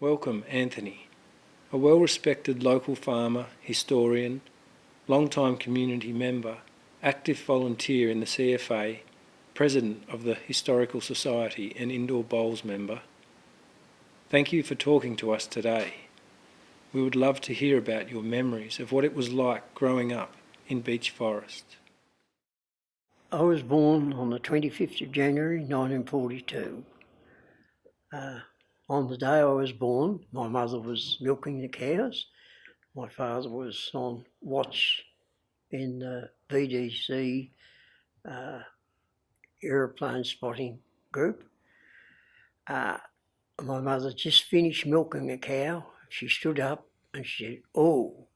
Welcome, Anthony, a well-respected local farmer, historian, long-time community member, active volunteer in the CFA, president of the Historical Society and Indoor Bowls member. Thank you for talking to us today. We would love to hear about your memories of what it was like growing up in Beech Forest. I was born on the 25th of January 1942. On the day I was born, my mother was milking the cows. My father was on watch in the VDC aeroplane spotting group. My mother just finished milking a cow. She stood up and she said, "Oh,"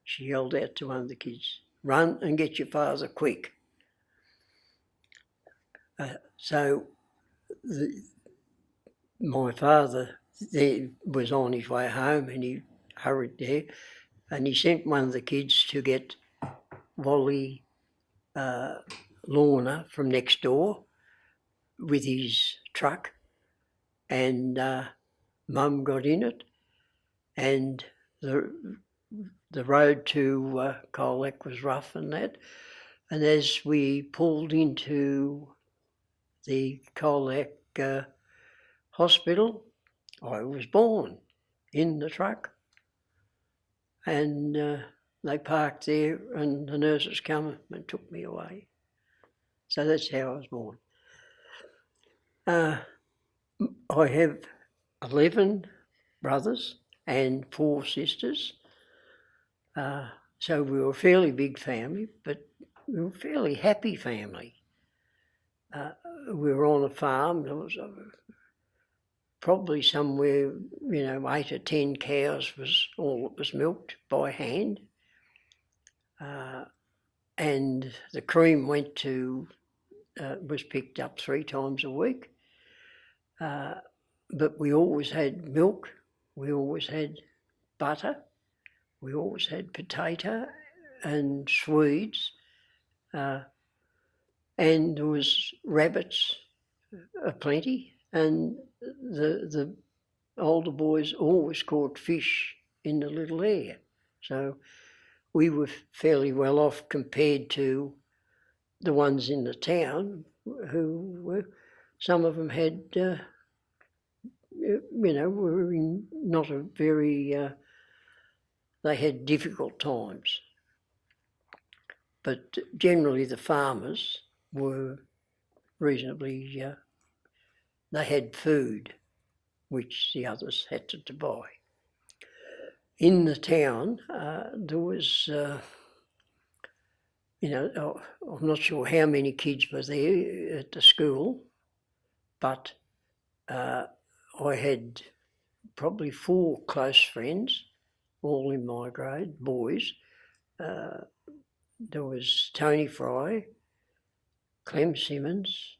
she yelled out to one of the kids, "Run and get your father quick." My father was on his way home and he hurried there and he sent one of the kids to get Wally Lorna from next door with his truck, and Mum got in it, and the road to Colac was rough and that, and as we pulled into the Colac hospital, I was born in the truck, and they parked there and the nurses come and took me away. So that's how I was born. I have 11 brothers and 4 sisters. So we were a fairly big family, but we were a fairly happy family. We were on a farm. There was probably somewhere, 8 or 10 cows was all that was milked by hand. And the cream was picked up 3 times a week. But we always had milk, we always had butter, we always had potato and swedes, and there was rabbits aplenty, and the older boys always caught fish in the little area. So we were fairly well off compared to the ones in the town who were, some of them had, were in not a very, they had difficult times. But generally the farmers were reasonably, they had food, which the others had to buy. In the town, there was, I'm not sure how many kids were there at the school, but I had probably 4 close friends, all in my grade, boys. There was Tony Fry, Clem Simmons,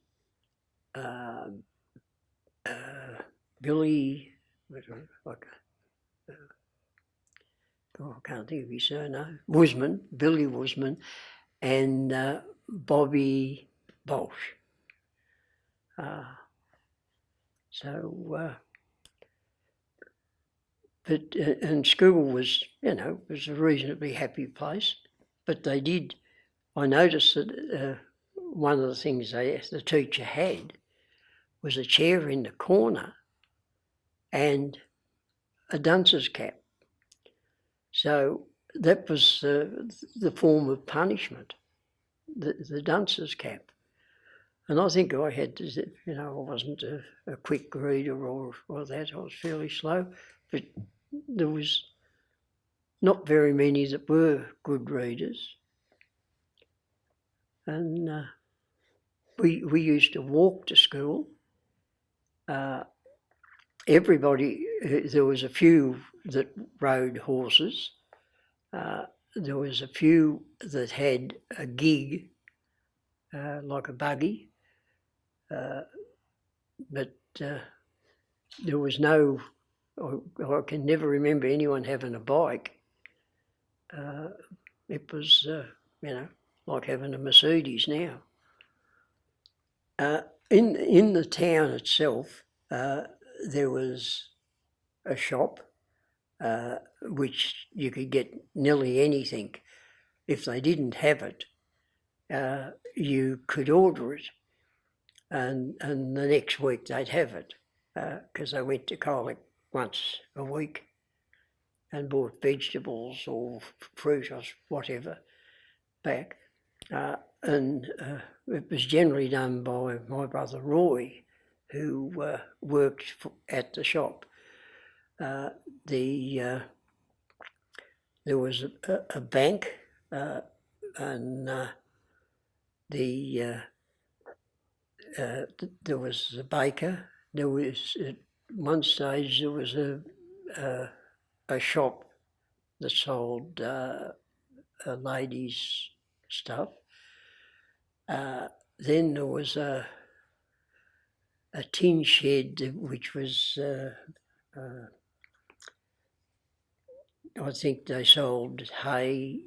Billy, I can't think of his surname, Billy Woosman, and Bobby Bolsh. And school was, was a reasonably happy place, but I noticed that one of the things the teacher had was a chair in the corner and a dunce's cap. So that was the form of punishment, the dunce's cap. And I think I had to, I wasn't a quick reader or that, I was fairly slow, but there was not very many that were good readers. And we used to walk to school. Everybody, there was a few that rode horses. There was a few that had a gig, like a buggy, but there was no, I can never remember anyone having a bike. It was, like having a Mercedes now. In the town itself, there was a shop, which you could get nearly anything. If they didn't have it, you could order it, and the next week they'd have it, because they went to Colic once a week and bought vegetables or fruit or whatever back. And it was generally done by my brother Roy, who worked at the shop. There was a bank, and there was a baker. There was, at one stage, there was a shop that sold ladies' stuff. Then there was a tin shed, which was, I think they sold hay,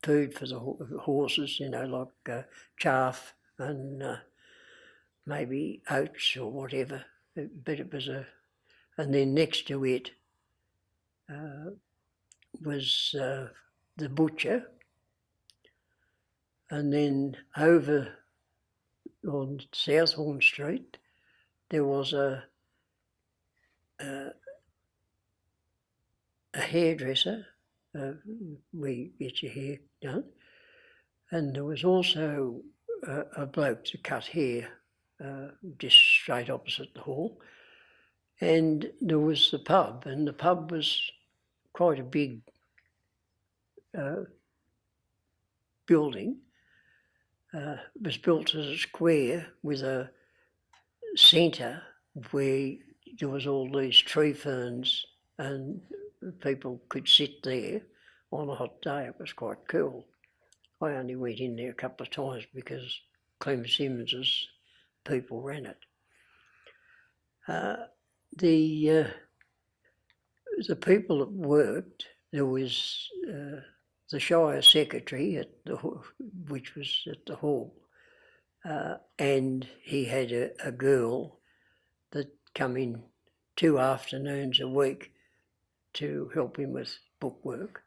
food for the horses, like chaff and maybe oats or whatever. But it was and then next to it was the butcher, and then over on Southhorn Street there was a hairdresser. We get your hair done, and there was also a bloke to cut hair just straight opposite the hall, and there was the pub, and the pub was quite a big building. It was built as a square with a centre where there was all these tree ferns and people could sit there on a hot day. It was quite cool. I only went in there a couple of times because Clem Simmons's people ran it. The people that worked, there was the Shire Secretary, which was at the hall, and he had a girl that come in 2 afternoons a week to help him with bookwork.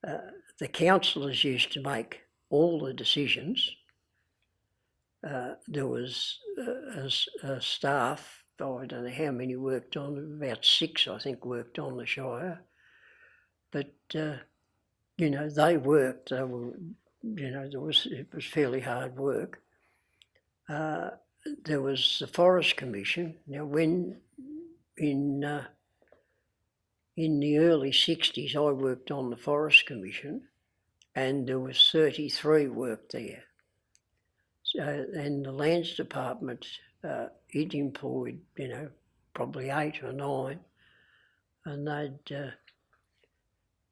The councillors used to make all the decisions. There was a staff, I don't know how many worked on, about 6 I think worked on the Shire, but they worked. They were, it was fairly hard work. There was the Forest Commission. Now, when in the early 60s, I worked on the Forest Commission, and there was 33 worked there. So, and the Lands Department, it employed, probably 8 or 9, and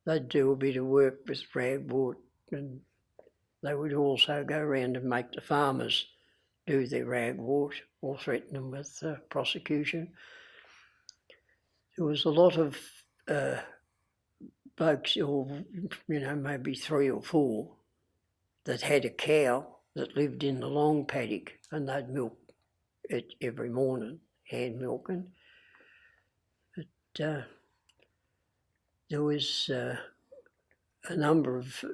they'd do a bit of work with ragwort, and they would also go around and make the farmers do their ragwort or threaten them with prosecution. There was a lot of blokes, or maybe 3 or 4, that had a cow that lived in the long paddock, and they'd milk it every morning, hand milking. But there was a number of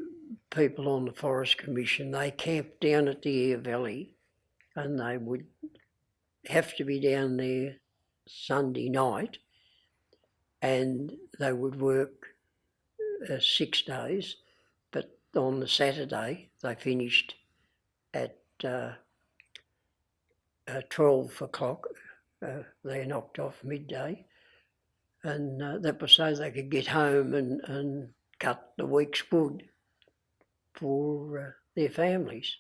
people on the Forest Commission. They camped down at the Aire Valley, and they would have to be down there Sunday night, and they would work 6 days, but on the Saturday they finished at 12 o'clock. They knocked off midday, and that was so they could get home and cut the week's wood for their families.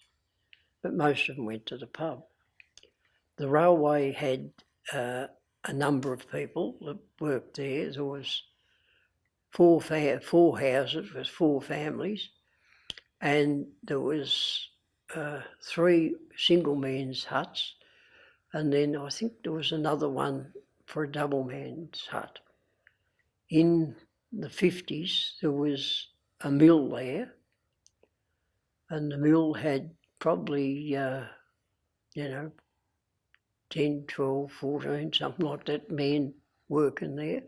But most of them went to the pub. The railway had a number of people that worked there. There was 4 houses with 4 families, and there was 3 single man's huts, and then I think there was another one for a double man's hut. In the 50s there was a mill there, and the mill had probably 10, 12, 14, something like that, men working there.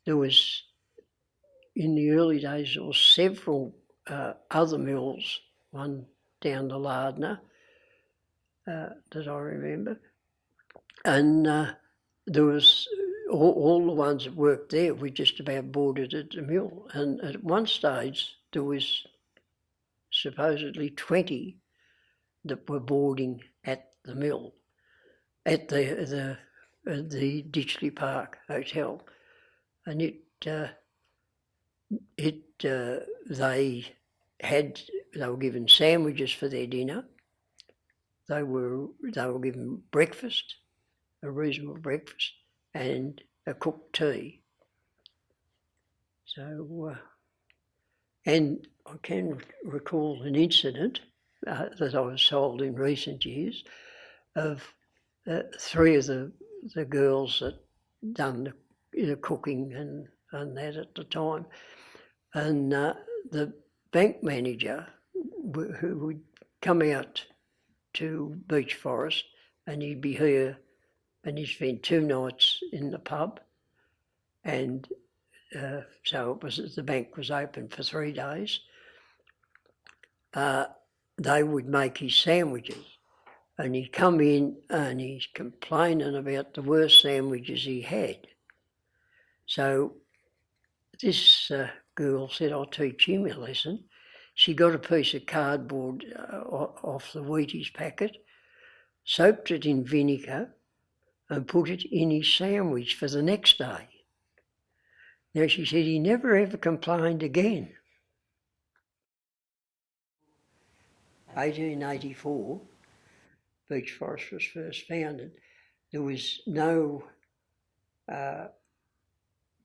There was, in the early days, there were several other mills, one down the Lardner that I remember. And there was all the ones that worked there were just about boarded at the mill. And at one stage, there was supposedly 20 that were boarding at the mill, at the Ditchley Park Hotel. And they were given sandwiches for their dinner. They were given breakfast, a reasonable breakfast, and a cooked tea. So, and I can recall an incident that I was told in recent years of three of the girls that done the cooking and that at the time. And the bank manager who would come out to Beech Forest and he'd be here and he'd spend 2 nights in the pub, and so it was, the bank was open for 3 days. They would make his sandwiches, and he'd come in and he's complaining about the worst sandwiches he had. So this girl said, I'll teach him a lesson. She got a piece of cardboard off the Wheaties packet, soaked it in vinegar and put it in his sandwich for the next day. Now, she said he never ever complained again. 1884, Beech Forest was first founded. There was no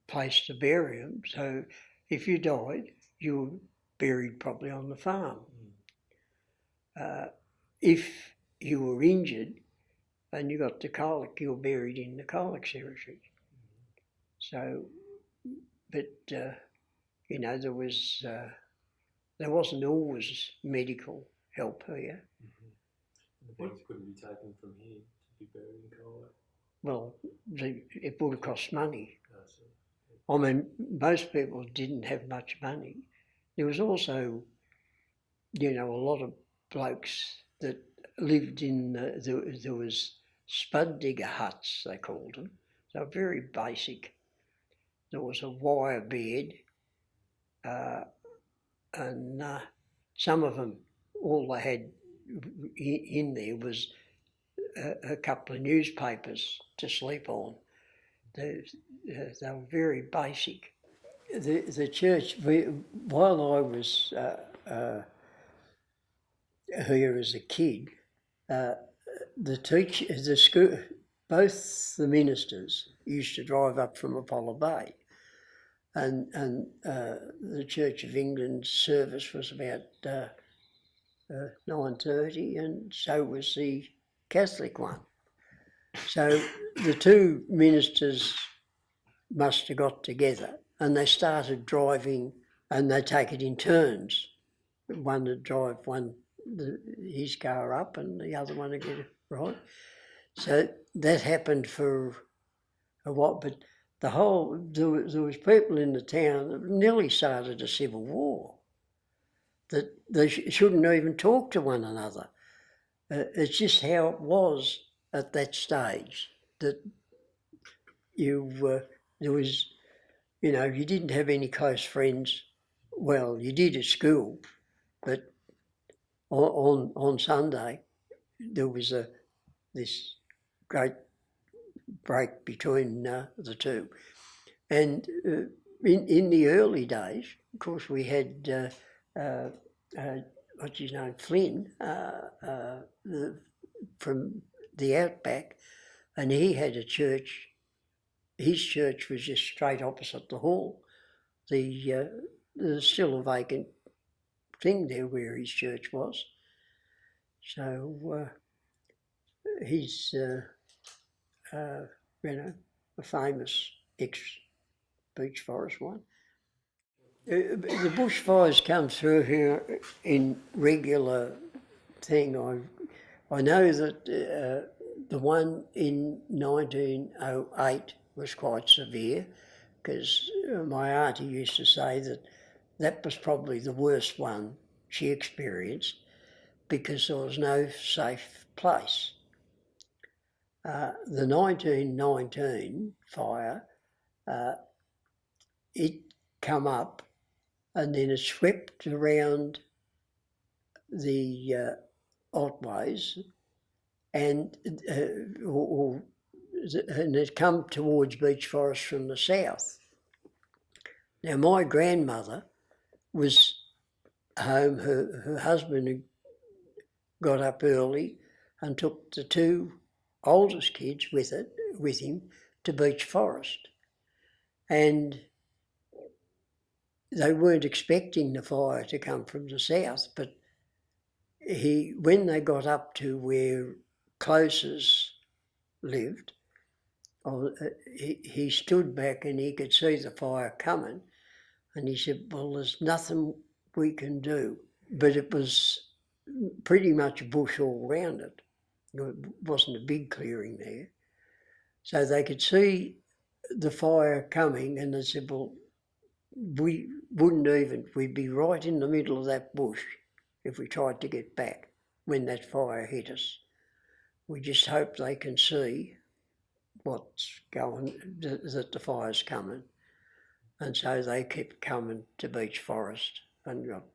place to bury them, so if you died, you were buried probably on the farm. If you were injured and you got the colic, you were buried in the colic cemetery. So, but you know, there wasn't always medical help here. The bodies couldn't be taken from here to be buried in colic. Well, it would have cost money. I mean, most people didn't have much money. There was also, you know, a lot of blokes that lived in, there was spud digger huts, they called them. They were very basic. There was a wire bed, and some of them, all they had in there was a couple of newspapers to sleep on. They were very basic. The church, while I was here as a kid, the school, both the ministers used to drive up from Apollo Bay, and the Church of England service was about 9:30, and so was the Catholic one. So the two ministers must have got together and they started driving, and they take it in turns. One would drive his car up and the other one would get it right. So that happened for a while, but there was people in the town that nearly started a civil war, that they shouldn't even talk to one another. It's just how it was at that stage, that there was, you know, you didn't have any close friends. Well, you did at school, but on Sunday there was this great break between the two. And in the early days, of course, we had what's his name, Flynn, from the outback, and he had a church. His church was just straight opposite the hall. There's still a vacant thing there where his church was. So he's, you know, a famous ex-Beech Forest one. The bushfires come through here in regular thing. I know that The one in 1908 was quite severe, because my auntie used to say that was probably the worst one she experienced, because there was no safe place. The 1919 fire, it come up and then it swept around the Otways and it come towards Beech Forest from the south. Now my grandmother was home, her husband had got up early and took the two oldest kids with him to Beech Forest. And they weren't expecting the fire to come from the south, but when they got up to where Closes lived, he stood back and he could see the fire coming, and he said, well, there's nothing we can do. But it was pretty much bush all round it. It wasn't a big clearing there. So they could see the fire coming, and they said, well, we'd be right in the middle of that bush if we tried to get back when that fire hit us. We just hope they can see what's going, that the fire's coming. And so they kept coming to Beech Forest and got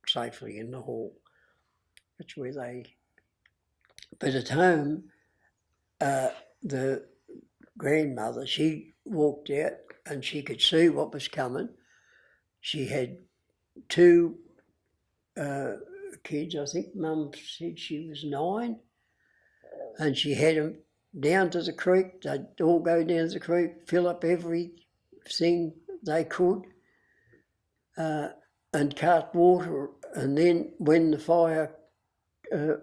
safely in the hall. That's where but at home, the grandmother, she walked out and she could see what was coming. She had two kids, I think Mum said she was 9, and she had them down to the creek. They'd all go down to the creek, fill up everything they could, and cart water. And then when the fire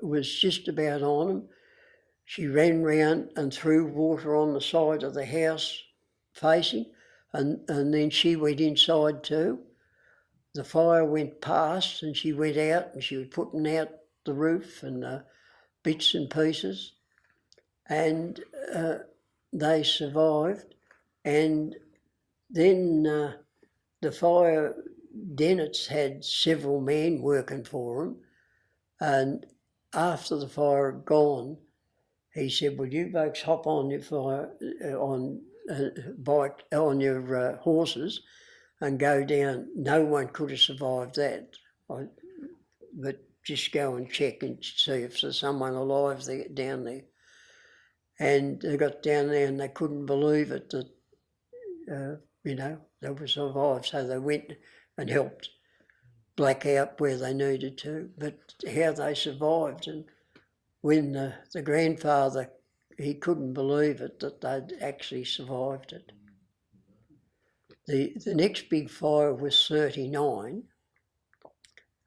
was just about on them, she ran round and threw water on the side of the house facing, and then she went inside too. The fire went past and she went out and she was putting out the roof and the bits and pieces, and they survived. And then the fire, Dennett's had several men working for them, and after the fire had gone, he said, well, you folks hop on your fire, on your horses and go down. No one could have survived that. But just go and check and see if there's someone alive down there. And they got down there and they couldn't believe it that, they were survived. So they went and helped black out where they needed to, but how they survived. And when the grandfather, he couldn't believe it that they'd actually survived it. The next big fire was 39,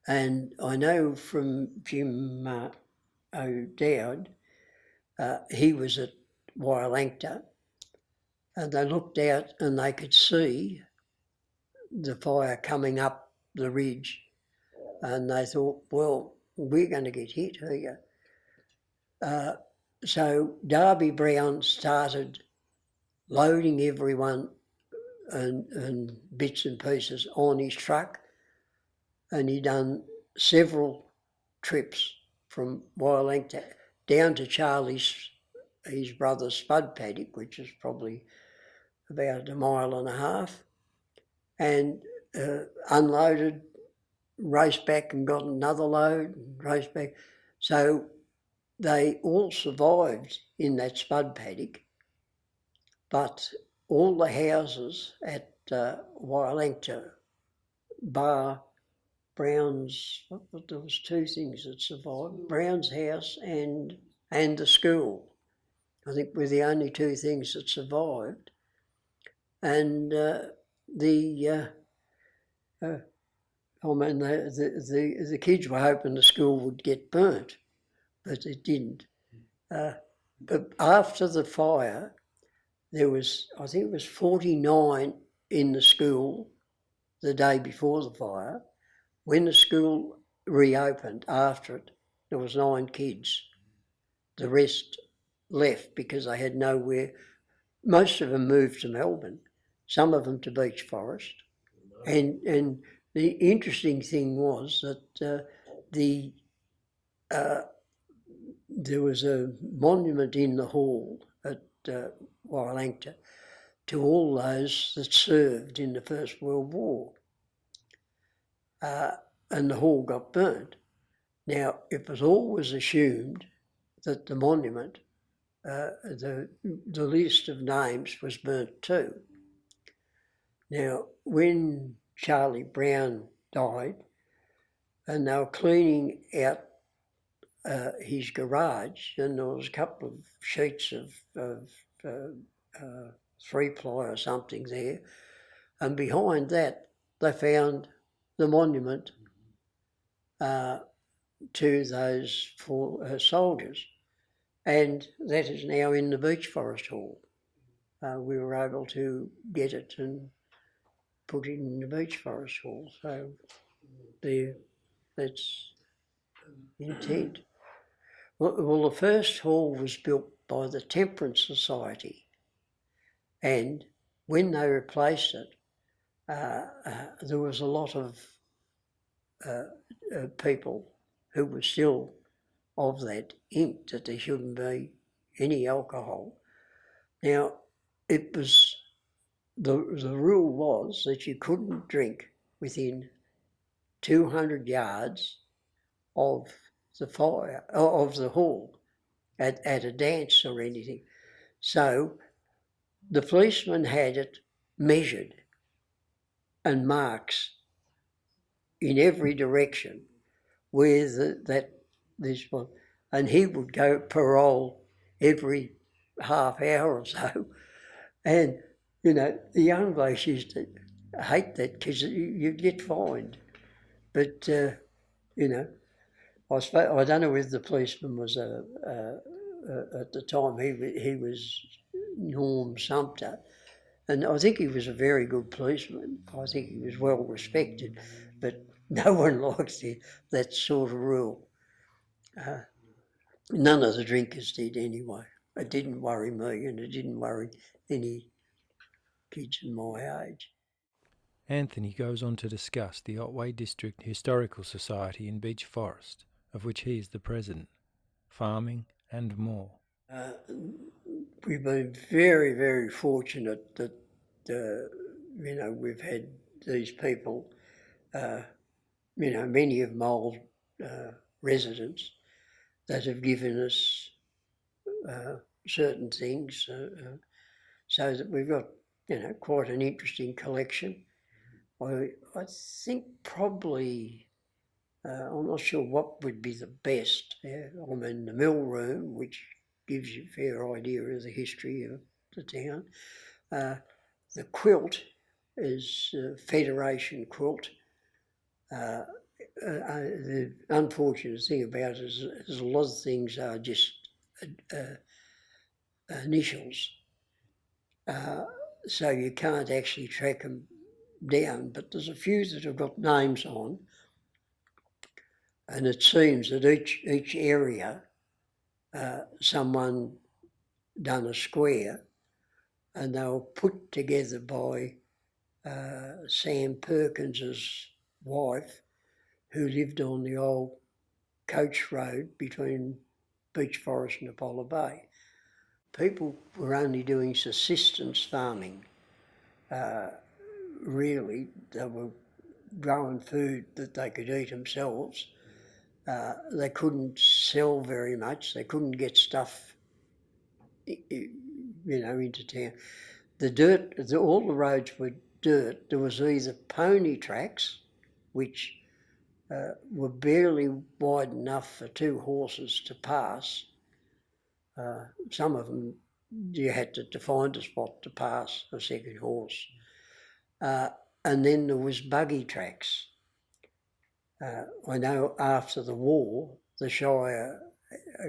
and I know from Jim O'Dowd, he was at Wailancta, and they looked out and they could see the fire coming up the ridge, and they thought, well, we're going to get hit here. So Darby Brown started loading everyone and bits and pieces on his truck, and he done several trips from Wailancta down to his brother's spud paddock, which is probably about 1.5 miles, and unloaded, raced back and got another load, and raced back. So they all survived in that spud paddock, but all the houses at Wailancta, bar Brown's, there was 2 things that survived, Brown's house and the school, I think were the only 2 things that survived. And the kids were hoping the school would get burnt, but it didn't. But after the fire, there was, I think it was 49 in the school the day before the fire. When the school reopened after it, there was 9 kids. the rest left because they had nowhere. Most of them moved to Melbourne, some of them to Beech Forest. And the interesting thing was that there was a monument in the hall at Warralangta to all those that served in the First World War. And the hall got burnt. Now, it was always assumed that the monument, the list of names was burnt too. Now, when Charlie Brown died, and they were cleaning out his garage, and there was a couple of sheets of 3-ply or something there, and behind that they found the monument to those 4 soldiers, and that is now in the Beech Forest Hall. We were able to get it and put it in the Beech Forest Hall, so that's intent. Well, the first hall was built by the Temperance Society, and when they replaced it, there was a lot of people who were still of that ink that there shouldn't be any alcohol. Now, it was the rule was that you couldn't drink within 200 yards of the fire, of the hall, at a dance or anything. So the policeman had it measured and marks in every direction where this was, and he would go parole every half hour or so, and the young blokes used to hate that because you'd get fined. But I don't know if the policeman was at the time he was Norm Sumter, and I think he was a very good policeman. I think he was well respected, but no one likes that sort of rule. None of the drinkers did anyway. It didn't worry me, and it didn't worry any kids in my age. Anthony goes on to discuss the Otway District Historical Society in Beech Forest, of which he is the president, farming and more. We've been very, very fortunate that we've had these people, many of my old residents that have given us certain things, so that we've got quite an interesting collection. I think probably, I'm not sure what would be the best. I'm in the mill room, which gives you a fair idea of the history of the town. The quilt is Federation quilt. The unfortunate thing about it is a lot of things are just initials, so you can't actually track them down, but there's a few that have got names on, and it seems that each area someone done a square, and they were put together by Sam Perkins's wife, who lived on the old coach road between Beech Forest and Apollo Bay. People were only doing subsistence farming. Really, they were growing food that they could eat themselves. They couldn't sell very much. They couldn't get stuff, into town. The dirt, all the roads were dirt. There was either pony tracks, which were barely wide enough for 2 horses to pass. Some of them you had to find a spot to pass a second horse. And then there was buggy tracks. I know after the war, the Shire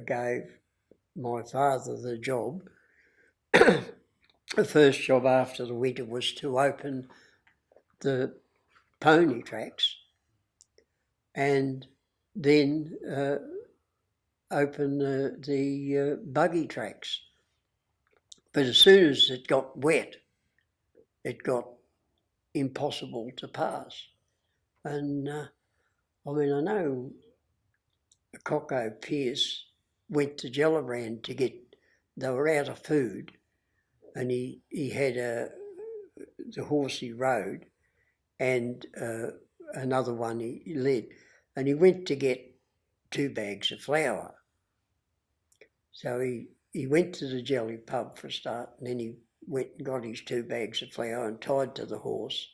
gave my father the job. The first job after the winter was to open the pony tracks, and then open the buggy tracks. But as soon as it got wet, it got impossible to pass. And I know Coco Pierce went to Gellibrand to they were out of food, and he had the horse he rode and another one he led, and he went to get 2 bags of flour. So he went to the Jelly pub for a start, and then he went and got his 2 bags of flour and tied to the horse.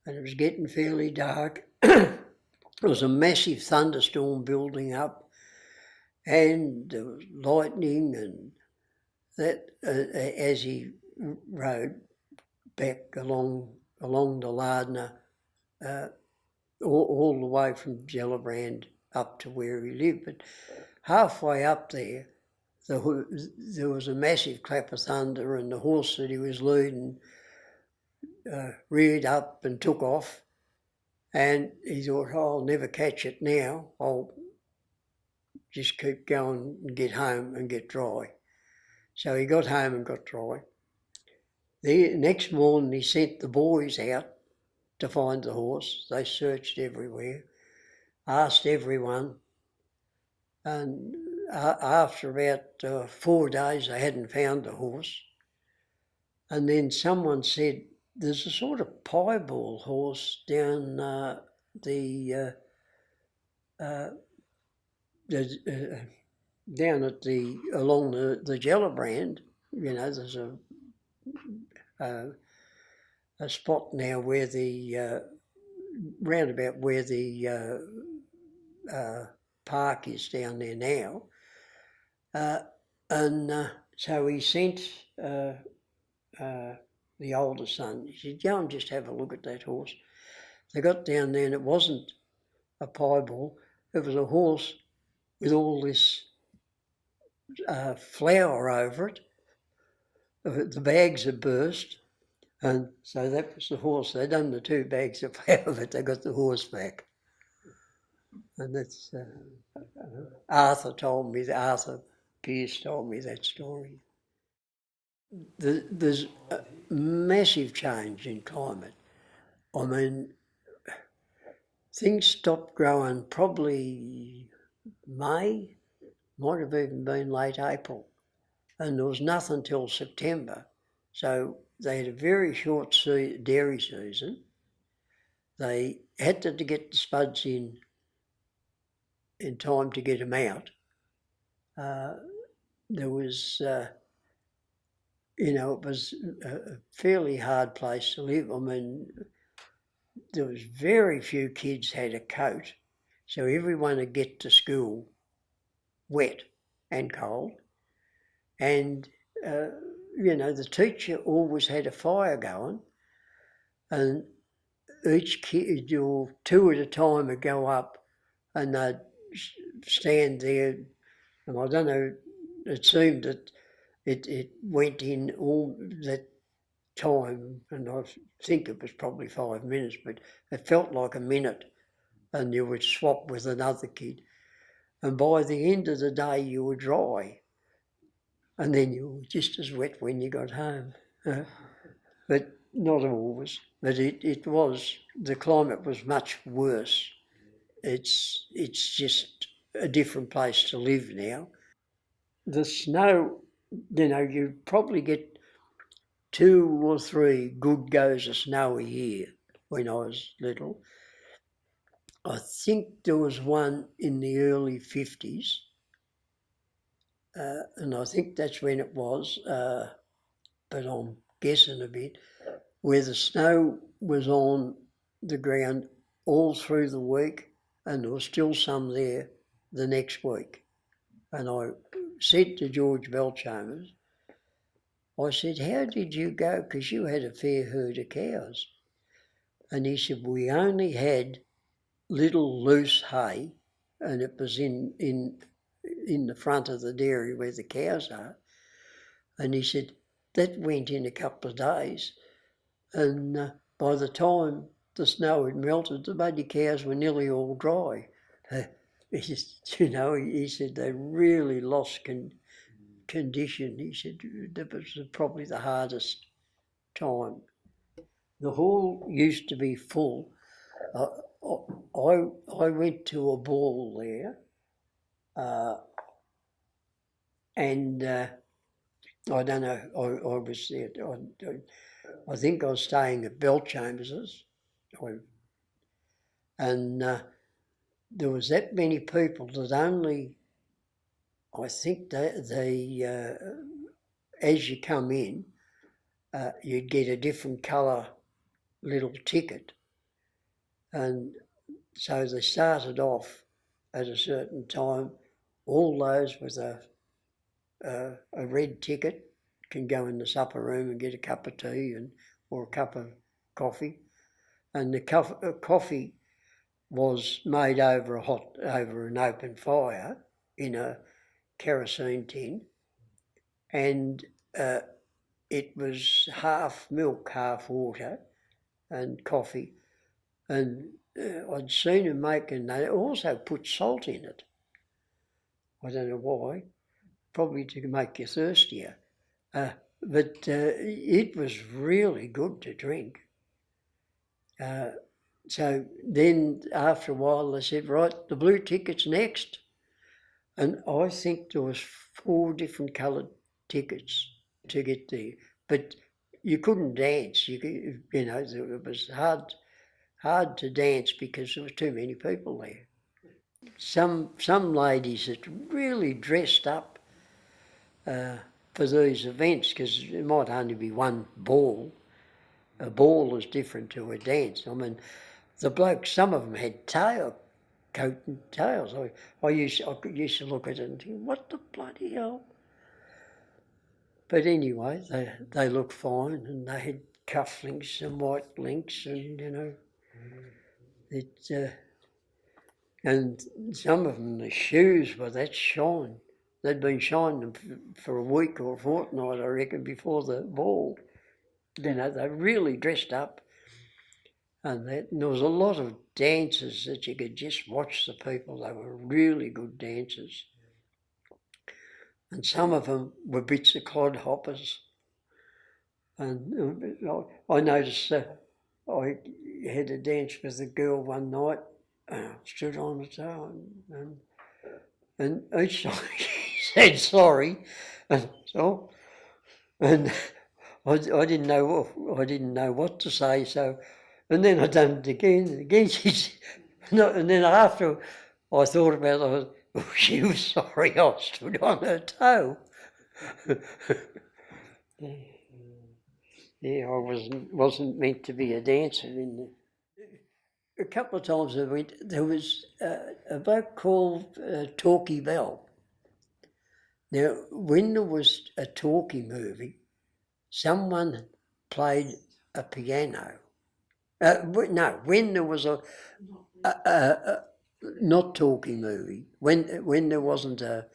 And it was getting fairly dark. There was a massive thunderstorm building up, and there was lightning, and that as he rode back along the Lardner, all the way from Gellibrand up to where he lived. But halfway up there was a massive clap of thunder, and the horse that he was leading reared up and took off, and he thought, oh, I'll never catch it now, I'll just keep going and get home and get dry. So he got home and got dry. The next morning he sent the boys out to find the horse. They searched everywhere, asked everyone, and after about 4 days they hadn't found the horse. And then someone said, there's a sort of piebald horse down along the Gellibrand. There's a spot now where the roundabout where the park is down there now, and so he sent the older son. He said, go and just have a look at that horse. They got down there and it wasn't a piebald, it was a horse with all this flour over it. The bags had burst, and so that was the horse. They'd done the 2 bags of flour, but they got the horse back. And that's Arthur Pierce told me that story. There's a massive change in climate. I mean, things stopped growing probably May, might have even been late April, and there was nothing till September. So they had a very short dairy season. They had to get the spuds in time to get them out. There was, it was a fairly hard place to live. I mean, there was very few kids had a coat, so everyone would get to school wet and cold. And, the teacher always had a fire going, and each kid, or 2 at a time, would go up and they'd stand there. And I don't know, it seemed that it went in all that time, and I think it was probably 5 minutes, but it felt like a minute, and you would swap with another kid. And by the end of the day, you were dry, and then you were just as wet when you got home. But not always. But it was, the climate was much worse. It's just a different place to live now. The snow, you probably get 2 or 3 good goes of snow a year when I was little. I think there was one in the early 50s, and I think that's when it was, but I'm guessing a bit, where the snow was on the ground all through the week, and there was still some there the next week. And I said to George Belchamers, I said, how did you go? Because you had a fair herd of cows. And he said, we only had little loose hay, and it was in the front of the dairy where the cows are. And he said, that went in a couple of days. And by the time the snow had melted, the bloody cows were nearly all dry. he he said they really lost condition. He said that was probably the hardest time. The hall used to be full. I went to a ball there, and I don't know. I was there. I think I was staying at Bell Chambers's, and there was that many people that only. I think they as you come in, you'd get a different colour little ticket, and so they started off at a certain time. All those with a red ticket can go in the supper room and get a cup of tea or a cup of coffee, and the coffee was made over an open fire in a kerosene tin, and it was half milk, half water, and coffee. And I'd seen them make, and they also put salt in it. I don't know why, probably to make you thirstier. But it was really good to drink. So then after a while they said, right, the blue ticket's next. And I think there was 4 different coloured tickets to get there. But you couldn't dance. It was hard to dance because there were too many people there. Some ladies that really dressed up for these events, because it might only be one ball. A ball is different to a dance. I mean, the blokes, some of them had coat and tails. I used to look at it and think, what the bloody hell? But anyway, they looked fine, and they had cufflinks and white links, and and some of them, the shoes were that shine. They'd been shining them for a week or a fortnight, I reckon, before the ball. They really dressed up, and there was a lot of dances that you could just watch the people. They were really good dancers. And some of them were bits of clodhoppers. And I noticed I had a dance with a girl one night, stood on the toe, and each time she said sorry, and so, and I didn't know what to say. So, and then I done it again and again. She said, no, and then after I thought about it, she was sorry I stood on her toe. Yeah, I wasn't meant to be a dancer. A couple of times I went, there was a bloke called Talkie Bell. Now, when there was a talkie movie, someone played a piano. No, when there was a not talkie movie, when there wasn't a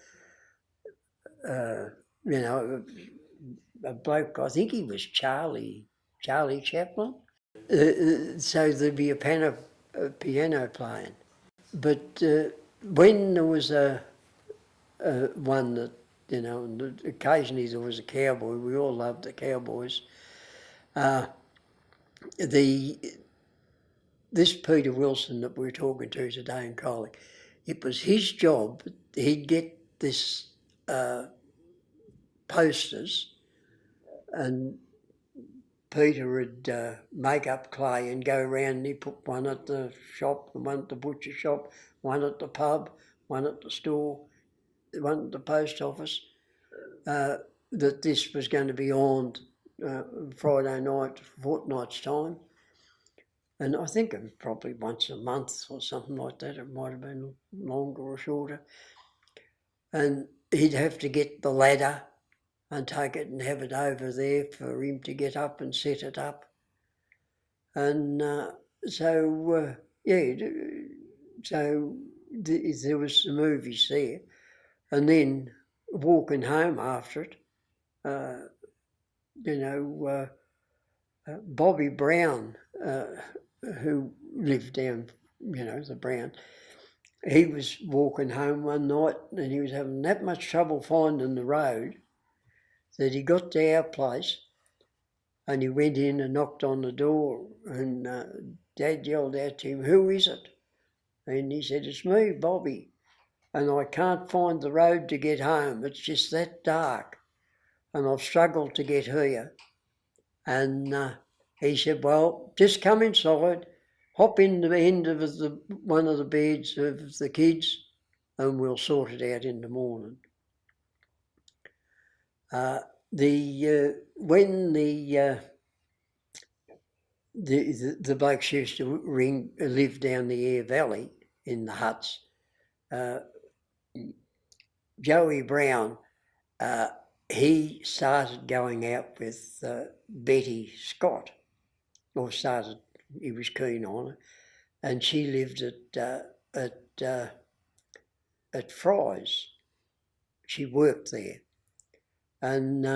bloke, I think he was Charlie Chaplin. So there'd be a piano playing. But when there was a one that, and occasionally there was a cowboy, we all loved the cowboys. This Peter Wilson that we're talking to today in Colac, it was his job. He'd get this posters, and Peter would make up clay and go around, and he'd put one at the shop, one at the butcher shop, one at the pub, one at the store, one at the post office, that this was going to be on Friday night, fortnight's time. And I think it was probably once a month or something like that. It might have been longer or shorter. And he'd have to get the ladder and take it and have it over there for him to get up and set it up. And so there was some movies there. And then walking home after it, Bobby Brown, who lived down, the Brown, he was walking home one night and he was having that much trouble finding the road that he got to our place and he went in and knocked on the door and Dad yelled out to him, "Who is it?" And he said, "It's me, Bobby, and I can't find the road to get home. It's just that dark and I've struggled to get here." And he said, "Well, just come inside, hop in the end of one of the beds of the kids and we'll sort it out in the morning." When the blokes used to live down the Air Valley in the huts, Joey Brown, he started going out with Betty Scott, he was keen on her, and she lived at Fry's. She worked there, and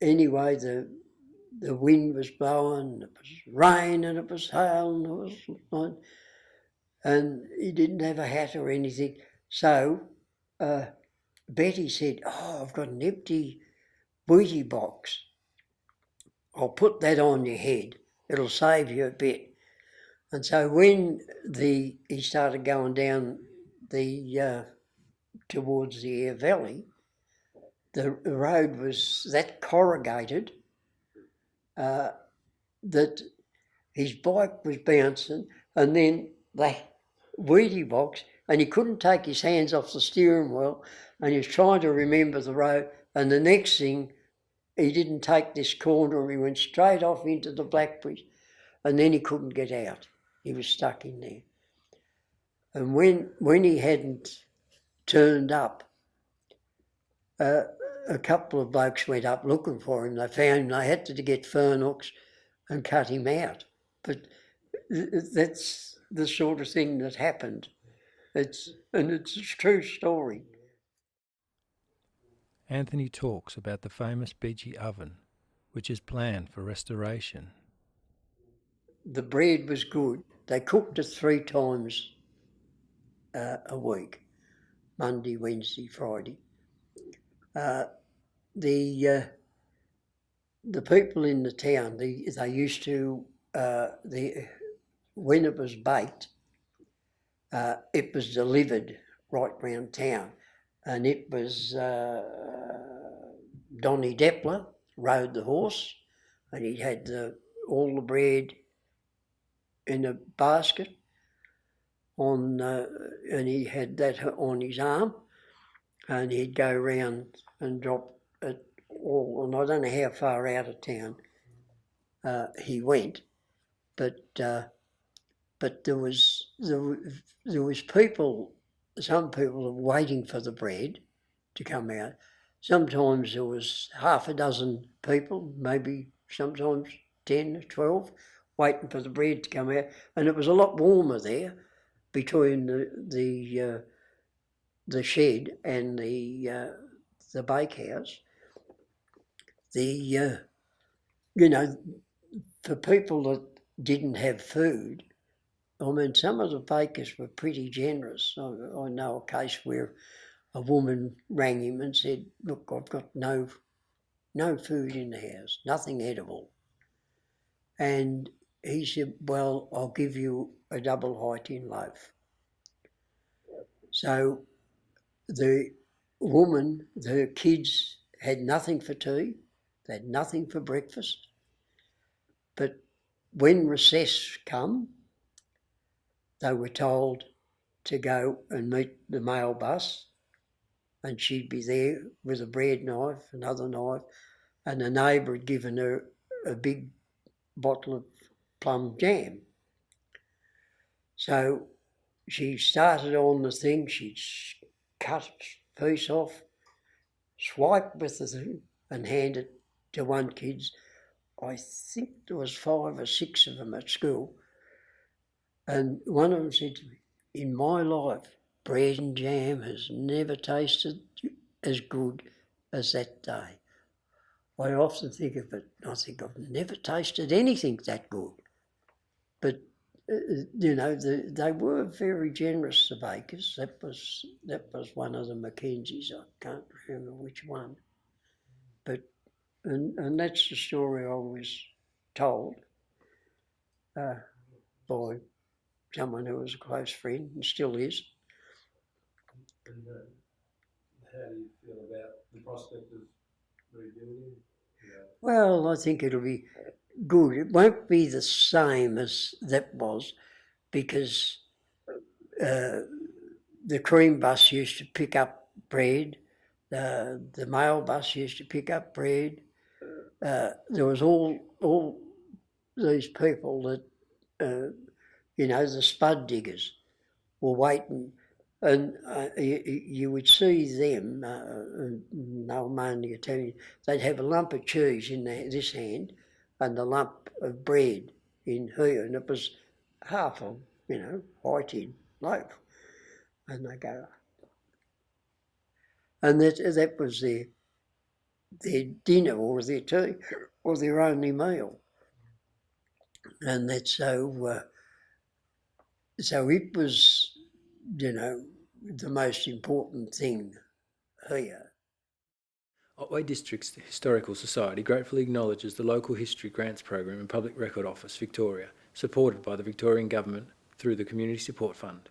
anyway, the wind was blowing, it was rain, and it was hail, and he didn't have a hat or anything. So Betty said, "Oh, I've got an empty Beechy box. I'll put that on your head. It'll save you a bit." And so when he started going down towards the Air Valley, the road was that corrugated that his bike was bouncing, and then the weedy box, and he couldn't take his hands off the steering wheel, and he was trying to remember the road, and the next thing, he didn't take this corner, he went straight off into the blackberries, and then he couldn't get out. He was stuck in there. And when he hadn't turned up, a couple of blokes went up looking for him. They found him. They had to get fern hooks and cut him out. But that's the sort of thing that happened. It's a true story. Anthony talks about the famous Beechy oven, which is planned for restoration. The bread was good. They cooked it 3 times a week, Monday, Wednesday, Friday. The people in the town, they used to, when it was baked, it was delivered right round town, and it was Donny Depler rode the horse, and he had all the bread in a basket and he had that on his arm, and he'd go round and drop it all. And I don't know how far out of town he went, but there was people. Some people were waiting for the bread to come out. Sometimes there was half a dozen people, maybe sometimes 10 or 12, waiting for the bread to come out, and it was a lot warmer there between the shed and the bakehouse. For people that didn't have food, I mean, some of the bakers were pretty generous. I know a case where a woman rang him and said, "Look, I've got no food in the house, nothing edible." And he said, "Well, I'll give you a double high tin loaf." So the woman, her kids had nothing for tea, they had nothing for breakfast. But when recess come, they were told to go and meet the mail bus, and she'd be there with a bread knife, another knife, and a neighbour had given her a big bottle of plum jam. So she started on the thing, she'd cut a piece off, swipe with the thing, and hand it to one kid. I think there was 5 or 6 of them at school. And one of them said to me, "In my life, bread and jam has never tasted as good as that day." I often think of it, I think I've never tasted anything that good. But you know, they were very generous, the Bakers. That was one of the Mackenzies. I can't remember which one, but and that's the story I was told by someone who was a close friend and still is. And, how do you feel about the prospect of rebuilding? Well, I think it'll be good. It won't be the same as that was because the cream bus used to pick up bread, the mail bus used to pick up bread. There was all these people that, you know, the spud diggers were waiting, and you would see them, they were mainly Italian, they'd have a lump of cheese in this hand and a lump of bread in her, and it was half a, you know, heighted loaf. And they go, and that was their dinner or their tea or their only meal. And that's so it was, you know, the most important thing here. Otway District's Historical Society gratefully acknowledges the Local History Grants Program and Public Record Office, Victoria, supported by the Victorian Government through the Community Support Fund.